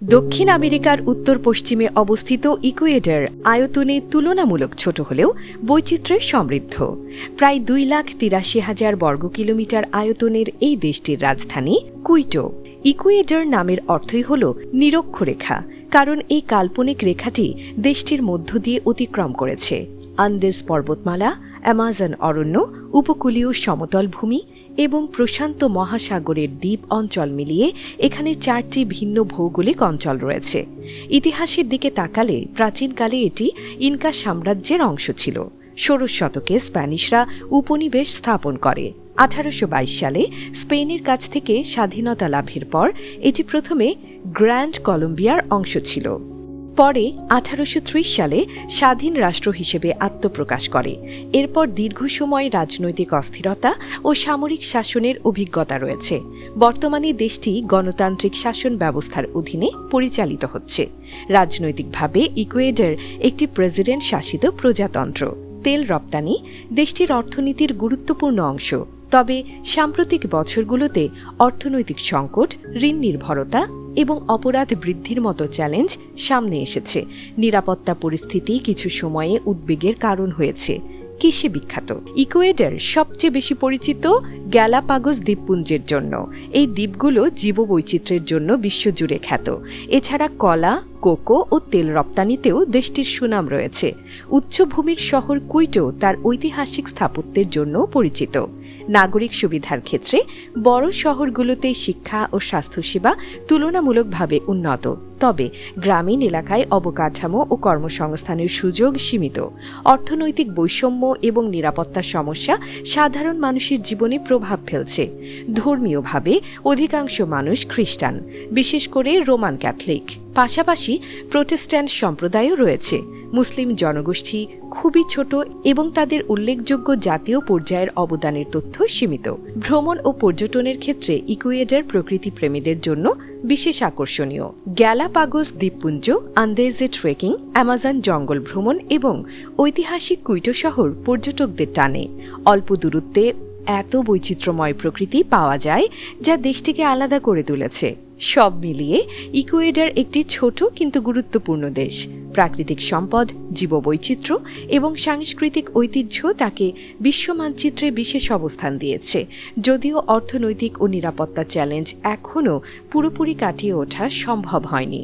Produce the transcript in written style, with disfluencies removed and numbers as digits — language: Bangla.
দক্ষিণ আমেরিকার উত্তর পশ্চিমে অবস্থিত ইকুয়েডর আয়তনে তুলনামূলক ছোট হলেও বৈচিত্র্যে সমৃদ্ধ। প্রায় 2,83,000 বর্গ কিলোমিটার আয়তনের এই দেশটির রাজধানী কুইটো। ইকুয়েডর নামের অর্থই হল নিরক্ষরেখা, কারণ এই কাল্পনিক রেখাটি দেশটির মধ্য দিয়ে অতিক্রম করেছে। আন্দেস পর্বতমালা, অ্যামাজন অরণ্য, উপকূলীয় সমতল ভূমি এবং প্রশান্ত মহাসাগরের দ্বীপ অঞ্চল মিলিয়ে এখানে 4টি ভিন্ন ভৌগোলিক অঞ্চল রয়েছে। ইতিহাসের দিকে তাকালে প্রাচীনকালে এটি ইনকা সাম্রাজ্যের অংশ ছিল। 16 শতকে স্প্যানিশরা উপনিবেশ স্থাপন করে। 1822 সালে স্পেনের কাছ থেকে স্বাধীনতা লাভের পর এটি প্রথমে গ্র্যান্ড কলম্বিয়ার অংশ ছিল। পরে 1830 সালে স্বাধীন রাষ্ট্র হিসেবে আত্মপ্রকাশ করে। এরপর দীর্ঘ সময় রাজনৈতিক অস্থিরতা ও সামরিক শাসনের অভিজ্ঞতা রয়েছে। বর্তমানে দেশটি গণতান্ত্রিক শাসন ব্যবস্থার অধীনে পরিচালিত হচ্ছে। রাজনৈতিকভাবে ইকুয়েডর একটি প্রেসিডেন্ট শাসিত প্রজাতন্ত্র। তেল রপ্তানি দেশটির অর্থনীতির গুরুত্বপূর্ণ অংশ। তবে সাম্প্রতিক বছরগুলোতে অর্থনৈতিক সংকট, ঋণ নির্ভরতা এবং অপরাধ বৃদ্ধির মতো চ্যালেঞ্জ সামনে এসেছে। নিরাপত্তা পরিস্থিতি কিছু সময়ে উদ্বেগের কারণ হয়েছে। কিসে বিখ্যাত? ইকুয়েডর সবচেয়ে বেশি পরিচিত গ্যালাপাগোস দ্বীপপুঞ্জের জন্য। এই দ্বীপগুলো জীববৈচিত্র্যের জন্য বিশ্বজুড়ে খ্যাত। এছাড়া কলা, কোকো ও তেল রপ্তানিতেও দেশটির সুনাম রয়েছে। উচ্চভূমির শহর কুইটো তার ঐতিহাসিক স্থাপত্যের জন্য পরিচিত। নাগরিক সুবিধার ক্ষেত্রে বড় শহরগুলোতে শিক্ষা ও স্বাস্থ্যসেবা তুলনামূলকভাবে উন্নত, তবে গ্রামীণ এলাকায় অবকাঠামো ও কর্মসংস্থানের সুযোগ সীমিত। অর্থনৈতিক বৈষম্য এবং নিরাপত্তার সমস্যা সাধারণ মানুষের জীবনে প্রভাব ফেলছে। ধর্মীয়ভাবে অধিকাংশ মানুষ খ্রিস্টান, বিশেষ করে রোমান ক্যাথলিক। পাশাপাশি প্রোটেস্ট্যান্ট সম্প্রদায়ও রয়েছে। মুসলিম জনগোষ্ঠী খুবই ছোট এবং তাদের উল্লেখযোগ্য জাতীয় পর্যায়ের অবদানের তথ্য সীমিত। ভ্রমণ ও পর্যটনের ক্ষেত্রে ইকুয়েডর প্রকৃতি প্রেমীদের জন্য বিশেষ আকর্ষণীয়। গ্যালাপাগোস দ্বীপপুঞ্জ, আন্দেজে ট্রেকিং, অ্যামাজন জঙ্গল ভ্রমণ এবং ঐতিহাসিক কুইটো শহর পর্যটকদের টানে। অল্প দূরত্বে এত বৈচিত্র্যময় প্রকৃতি পাওয়া যায় যা দেশটিকে আলাদা করে তুলেছে। সব মিলিয়ে ইকুয়েডর একটি ছোট কিন্তু গুরুত্বপূর্ণ দেশ। প্রাকৃতিক সম্পদ, জীববৈচিত্র্য এবং সাংস্কৃতিক ঐতিহ্য তাকে বিশ্ব মানচিত্রে বিশেষ অবস্থান দিয়েছে। যদিও অর্থনৈতিক ও নিরাপত্তা চ্যালেঞ্জ এখনও পুরোপুরি কাটিয়ে ওঠা সম্ভব হয়নি।